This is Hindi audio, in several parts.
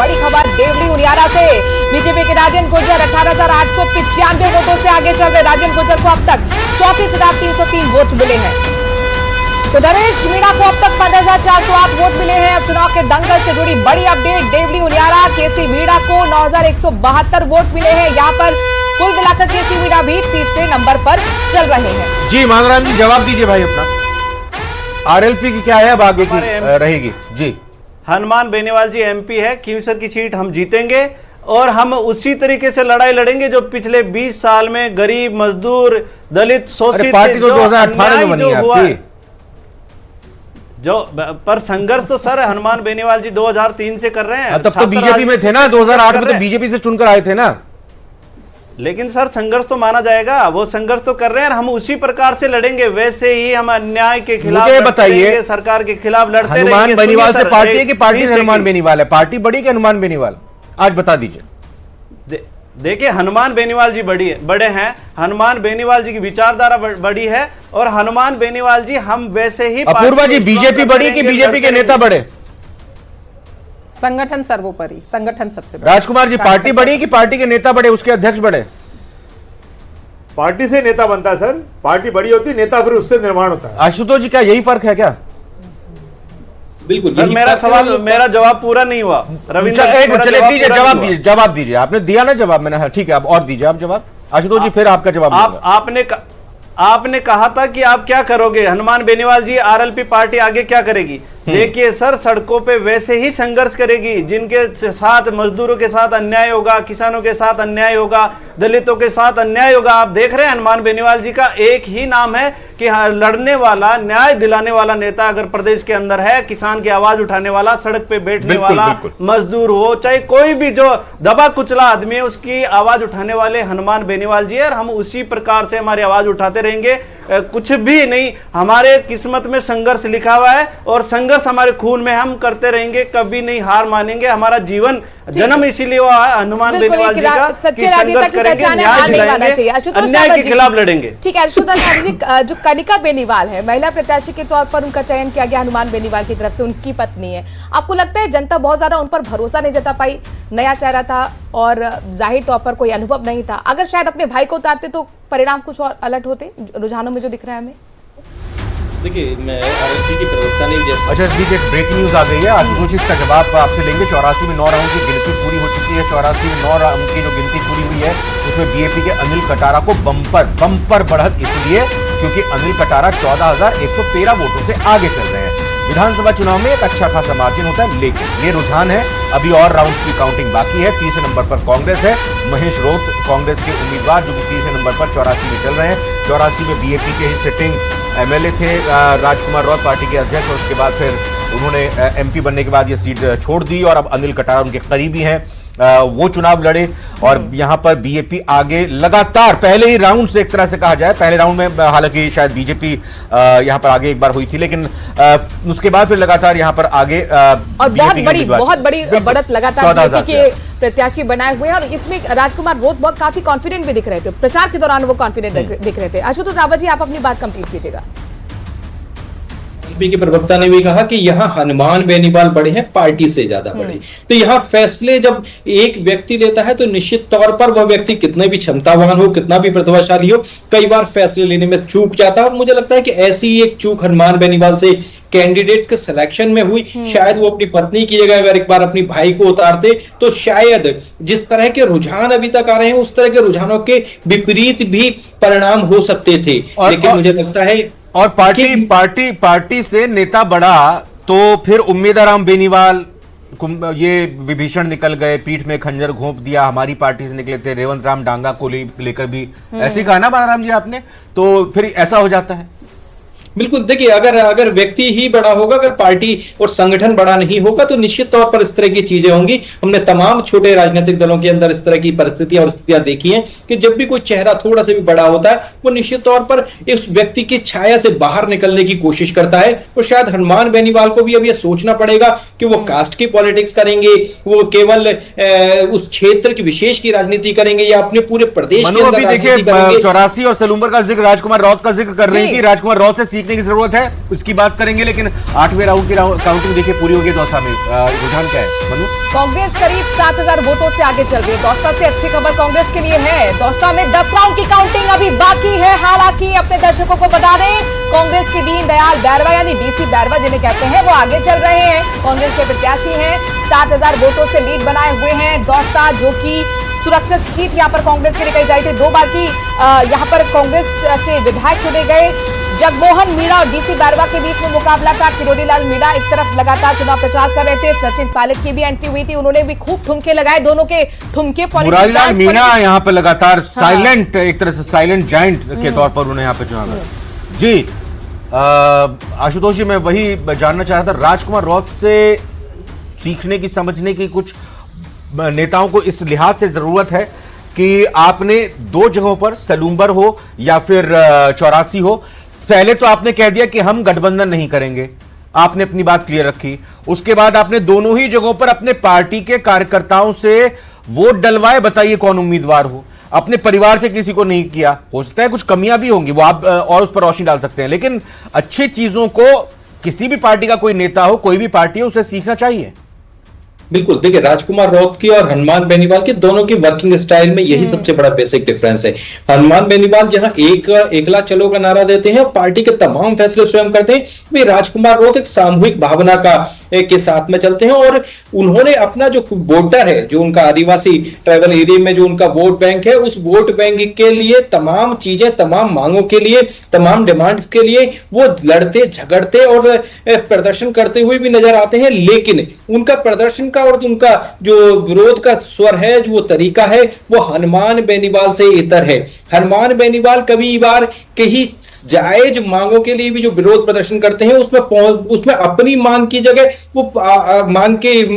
बड़ी खबर देवली उनियारा से। बीजेपी के राजेंद्र गुर्जर 18,895 वोटों से आगे चल रहे। राजेंद्र गुर्जर को अब तक 34,303 वोट मिले हैं। तो नरेश मीणा को अब तक 15,408 वोट मिले हैं। अब चुनाव के दंगल से जुड़ी बड़ी अपडेट। देवली उनियारा केसी मीणा को 9,172 वोट मिले हैं। यहाँ पर कुल मिलाकर केसी मीणा भी तीसरे नंबर पर चल रहे हैं। जी माधवराम जी जवाब दीजिए भाई अपना। आरएलपी की क्या है अब आगे की रहेगी जी? हनुमान बेनीवाल जी एमपी है, खींवसर की सीट हम जीतेंगे और हम उसी तरीके से लड़ाई लड़ेंगे जो पिछले 20 साल में गरीब, मजदूर, दलित, शोषित पार्टी तो 2018 में बनी है आपकी। जो पर संघर्ष तो सर हनुमान बेनीवाल जी 2003 से कर रहे हैं। तब तो बीजेपी में थे ना, 2008 में तो बीजेपी से चुनकर आए थे ना। लेकिन सर संघर्ष तो माना जाएगा, वो संघर्ष तो कर रहे हैं। हम उसी प्रकार से लड़ेंगे, वैसे ही हम अन्याय के खिलाफ बताइए, सरकार के खिलाफ लड़ते रहेंगे। हनुमान बेनीवाल से पार्टी है कि पार्टी से हनुमान बेनीवाल है? पार्टी बड़ी कि हनुमान बेनीवाल? आज बता दीजिए। देखिए हनुमान बेनीवाल जी बड़े हैं, हनुमान बेनीवाल जी की विचारधारा बड़ी है और हनुमान बेनीवाल जी हम वैसे ही। अपूर्वा जी बीजेपी बड़ी कि बीजेपी के नेता बड़े? संगठन सर्वोपरि, संगठन सबसे बड़ा। राजकुमार जी पार्टी बड़ी कि पार्टी के नेता बड़े, उसके अध्यक्ष बड़े? पार्टी से नेता बनता है सर, पार्टी बड़ी होती, नेता फिर उससे निर्माण होता है। आशुतोष जी क्या यही फर्क है क्या? बिल्कुल सर, मेरा जवाब पूरा नहीं हुआ। रविंद्र चलिए दीजिए, जवाब दीजिए। आपने दिया ना जवाब, मैंने ठीक है, अब और दीजिए आप जवाब। आशुतोष जी फिर आपका जवाब। आपने कहा था कि आप क्या करोगे, हनुमान बेनीवाल जी आरएलपी पार्टी आगे क्या करेगी? देखिए सर, सड़कों पे वैसे ही संघर्ष करेगी जिनके साथ मजदूरों के साथ अन्याय होगा, किसानों के साथ अन्याय होगा, दलितों के साथ अन्याय होगा। आप देख रहे हैं हनुमान बेनीवाल जी का एक ही नाम है कि लड़ने वाला, न्याय दिलाने वाला नेता अगर प्रदेश के अंदर है, किसान की आवाज उठाने वाला, सड़क पे बैठने वाला, मजदूर हो चाहे कोई भी जो दबा कुचला आदमी है, उसकी आवाज उठाने वाले हनुमान बेनीवाल जी है। और हम उसी प्रकार से हमारी आवाज उठाते रहेंगे। कुछ भी नहीं, हमारे किस्मत में संघर्ष लिखा हुआ है और संघर्ष हमारे खून में, हम करते रहेंगे, कभी नहीं हार मानेंगे। हमारा जीवन जन्म इसीलिए हुआ है हनुमान बेनीवाल जी का, सच्चे राजनेता की पहचान है, हार नहीं मानना चाहिए। अन्याय के खिलाफ लड़ेंगे। ठीक है आशुतोष जी, जो कनिका बेनीवाल है, महिला प्रत्याशी के तौर पर उनका चयन किया गया हनुमान बेनीवाल की तरफ से, उनकी पत्नी है। आपको लगता है जनता बहुत ज्यादा उन पर भरोसा नहीं जता पाई? नया चेहरा था और जाहिर तौर पर कोई अनुभव नहीं था। अगर शायद अपने भाई को उतारते तो परिणाम कुछ और अलग होते, रुझानों में जो दिख रहा है हमें। देखिए मैं आरएलपी की प्रवक्ता नहीं। अच्छा इस बीच एक ब्रेकिंग न्यूज आ गई है, आशुतोष इसका जवाब आपसे लेंगे। 84 में 9 राउंड की गिनती पूरी हो चुकी है। 84 में 9 राउंड की जो गिनती पूरी हुई है उसमें बीएपी के अनिल कटारा को बम्पर बढ़त इसलिए क्योंकि अनिल कटारा 14,113 वोटों से आगे चल रहे हैं। विधानसभा चुनाव में एक अच्छा खासा मार्जिन होता है, लेकिन ये रुझान है, अभी और राउंड की काउंटिंग बाकी है। तीसरे नंबर पर कांग्रेस है, महेश रोत कांग्रेस के उम्मीदवार जो कि तीसरे नंबर पर 84 में चल रहे हैं। 84 में बीएपी के ही सिटिंग एमएलए थे राजकुमार रॉय, पार्टी के अध्यक्ष, और उसके बाद फिर उन्होंने एमपी बनने के बाद ये सीट छोड़ दी और अब अनिल कटारा उनके करीबी हैं, वो चुनाव लड़े। और यहां पर बीएपी आगे लगातार पहले ही राउंड से एक तरह से कहा जाए, पहले राउंड में हालांकि शायद बीजेपी यहां पर आगे एक बार हुई थी, लेकिन उसके बाद फिर लगातार यहां पर आगे और बहुत बड़ी बढ़त लगातार बीजेपी के प्रत्याशी बनाए हुए हैं। और इसमें राजकुमार रोत काफी कॉन्फिडेंट भी दिख रहे थे, प्रचार के दौरान वो कॉन्फिडेंट दिख रहे थे। आशुतोष रावत जी आप अपनी बात कंप्लीट कीजिएगा। के प्रवक्ता ने भी कहा कि यहाँ हनुमान बेनीवाल बड़े हैं, पार्टी से ज्यादा बड़े। तो यहाँ फैसले जब एक व्यक्ति लेता है तो निश्चित तौर पर वह व्यक्ति कितने भी क्षमतावान हो, कितना भी प्रतिभाशाली हो, कई बार फैसले लेने में चूक जाता है। और मुझे लगता है कि ऐसी ही एक चूक हनुमान बेनीवाल से कैंडिडेट के सिलेक्शन में हुई। शायद वो अपनी पत्नी की जगह अगर एक बार अपनी भाई को उतारते तो शायद जिस तरह के रुझान अभी तक आ रहे हैं उस तरह के रुझानों के विपरीत भी परिणाम हो सकते थे। लेकिन मुझे लगता है और पार्टी से नेता बढ़ा तो फिर उम्मीदवार बेनीवाल ये विभीषण निकल गए, पीठ में खंजर घोंप दिया, हमारी पार्टी से निकले थे रेवंत राम डांगा को लेकर भी ऐसे ही कहा ना बालाराम जी आपने, तो फिर ऐसा हो जाता है। बिल्कुल, देखिए अगर व्यक्ति ही बड़ा होगा, अगर पार्टी और संगठन बड़ा नहीं होगा तो निश्चित तौर पर इस तरह की चीजें होंगी। हमने तमाम छोटे राजनीतिक दलों के अंदर इस तरह की परिस्थितियां और स्थितियां देखी हैं कि जब भी कोई चेहरा थोड़ा सा भी बड़ा होता है वो निश्चित तौर पर इस व्यक्ति की छाया से बाहर निकलने की कोशिश करता है। और शायद हनुमान बेनीवाल को भी अब यह सोचना पड़ेगा कि वो कास्ट की पॉलिटिक्स करेंगे, वो केवल उस क्षेत्र की विशेष की राजनीति करेंगे या अपने पूरे प्रदेश के अंदर। देखिए 84 और सलूम्बर का जिक्र राजकुमार रॉत का जिक्र कर रहे हैं कि राजकुमार रॉत से सीखने की जरूरत है, उसकी बात करेंगे। लेकिन 8वें राउंड की काउंटिंग देखिए पूरी होगी दौसा में। रुझान क्या है मनु? कांग्रेस करीब 7000 वोटों से आगे चल रही है। दौसा से अच्छी खबर कांग्रेस के लिए है। दौसा में 10 राउंड की काउंटिंग अभी बाकी है। हालांकि अपने दर्शकों को बता दें, कांग्रेस के दीन दयाल बैरवा यानी डीसी बैरवा जिन्हें कहते हैं, वो आगे चल रहे हैं। कांग्रेस के प्रत्याशी हैं, 7000 वोटों से लीड बनाए हुए हैं। दौसा जो कि सुरक्षित सीट यहाँ पर कांग्रेस के लिए कही जाती है, 2 बार की यहाँ पर कांग्रेस के विधायक चुने गए। जगमोहन मीणा और डीसी बैरवा के बीच में मुकाबला था। किरोड़ी लाल मीणा एक तरफ लगातार चुनाव प्रचार कर रहे थे। सचिन पायलट की भी एंट्री हुई थी, उन्होंने भी खूब ठुमके लगाए। दोनों के ठुमके मुरारी लाल मीणा यहाँ पर लगातार साइलेंट, एक तरह से साइलेंट जायंट के तौर पर उन्होंने यहाँ पे चुनाव लड़ा। जी आशुतोष जी, मैं वही जानना चाह रहा था, राजकुमार रौत से सीखने की, समझने की कुछ नेताओं को इस लिहाज से जरूरत है कि आपने 2 जगहों पर, सलूम्बर हो या फिर 84 हो, पहले तो आपने कह दिया कि हम गठबंधन नहीं करेंगे, आपने अपनी बात क्लियर रखी। उसके बाद आपने दोनों ही जगहों पर अपने पार्टी के कार्यकर्ताओं से वोट डलवाए, बताइए कौन उम्मीदवार हो। अपने परिवार से किसी को नहीं किया। हो सकता है कुछ कमियां भी होंगी, वो आप और उस पर रोशनी डाल सकते हैं, लेकिन अच्छी चीजों को किसी भी पार्टी का कोई नेता हो, कोई भी पार्टी हो, उसे सीखना चाहिए। बिल्कुल, देखिए राजकुमार रौत की और हनुमान बेनीवाल की दोनों की वर्किंग स्टाइल में यही सबसे बड़ा बेसिक डिफरेंस है। हनुमान बेनीवाल जहां एकला चलो का नारा देते हैं, पार्टी के तमाम फैसले स्वयं करते हैं, वे राजकुमार रौत एक सामूहिक भावना के साथ में चलते हैं। और उन्होंने अपना जो वोटर है, जो उनका आदिवासी ट्राइबल एरिया में जो उनका वोट बैंक है, उस वोट बैंक के लिए तमाम चीजें, तमाम मांगों के लिए, तमाम डिमांड्स के लिए वो लड़ते झगड़ते और प्रदर्शन करते हुए भी नजर आते हैं। लेकिन उनका प्रदर्शन का और उनका जो विरोध का स्वर है, जो वो तरीका है, वो हनुमान बेनीवाल से इतर है। हनुमान बेनीवाल कभी बार कहीं जायज मांगों के लिए भी जो विरोध प्रदर्शन करते हैं, उसमें अपनी मांग की जगह वो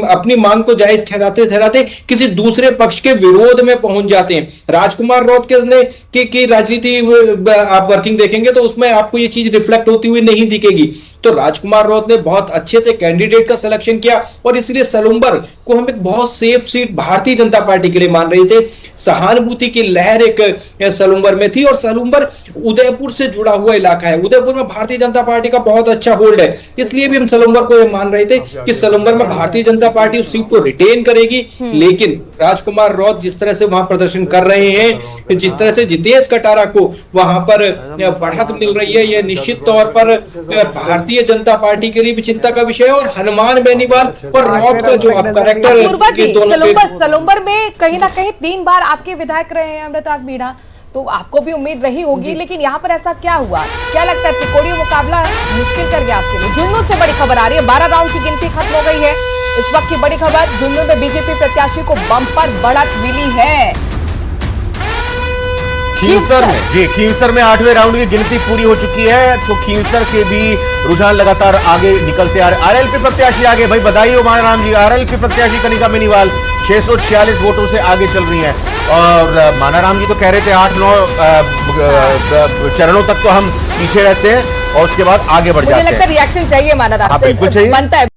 अपनी मांग को जायज ठहराते ठहराते किसी दूसरे पक्ष के विरोध में पहुंच जाते हैं। राजकुमार रौत की राजनीति आप वर्किंग देखेंगे तो उसमें आपको ये चीज रिफ्लेक्ट होती हुई नहीं दिखेगी। तो राजकुमार रौत ने बहुत अच्छे से कैंडिडेट का सिलेक्शन किया और इसलिए सलूम्बर को हम एक बहुत safe seat Bharatiya Janata party के लिए मान रहे थे। सहानुभूति की लहर एक सलूम्बर में थी और सलूम्बर उदयपुर से जुड़ा हुआ इलाका है। उदयपुर में भारतीय जनता पार्टी का बहुत अच्छा होल्ड है, इसलिए भी हम सलूम्बर को यह मान रहे थे कि सलूम्बर में भारतीय जनता पार्टी उस सीट को रिटेन करेगी। लेकिन राजकुमार रौत जिस तरह से वहां प्रदर्शन कर रहे हैं, जिस तरह से जितेश कटारा को वहां पर बढ़त मिल रही है, यह निश्चित तौर पर भारतीय जनता पार्टी के लिए भी चिंता का विषय है। और हनुमान बेनीवाल और रौत का जो आप कैरेक्टर सलूम्बर में कहीं ना कहीं 3 बार आपके विधायक रहे हैं अमृता मीणा, तो आपको भी उम्मीद रही होगी। लेकिन यहाँ पर ऐसा क्या हुआ, क्या लगता है त्रिकोणीय मुकाबला मुश्किल कर गया आपके लिए? झुंझुनू से बड़ी खबर आ रही है, 12 राउंड की गिनती खत्म हो गई है। इस वक्त की बड़ी खबर, झुंझुनू में बीजेपी प्रत्याशी को बम्पर बढ़त मिली है। खींवसर में, जी खींवसर में 8वें राउंड की गिनती पूरी हो चुकी है, तो खींवसर के भी रुझान लगातार आगे निकलते आ रहे। आरएलपी प्रत्याशी आगे, भाई बधाई हो मानाराम जी। आरएलपी प्रत्याशी कनिका बेनीवाल 646 वोटों से आगे चल रही हैं। और मानाराम जी तो कह रहे थे 8-9 चरणों तक तो हम पीछे रहते हैं और उसके बाद आगे बढ़ जाते हैं। मुझे लगता है रिएक्शन चाहिए मानाराम से, बिल्कुल चाहिए, बनता है।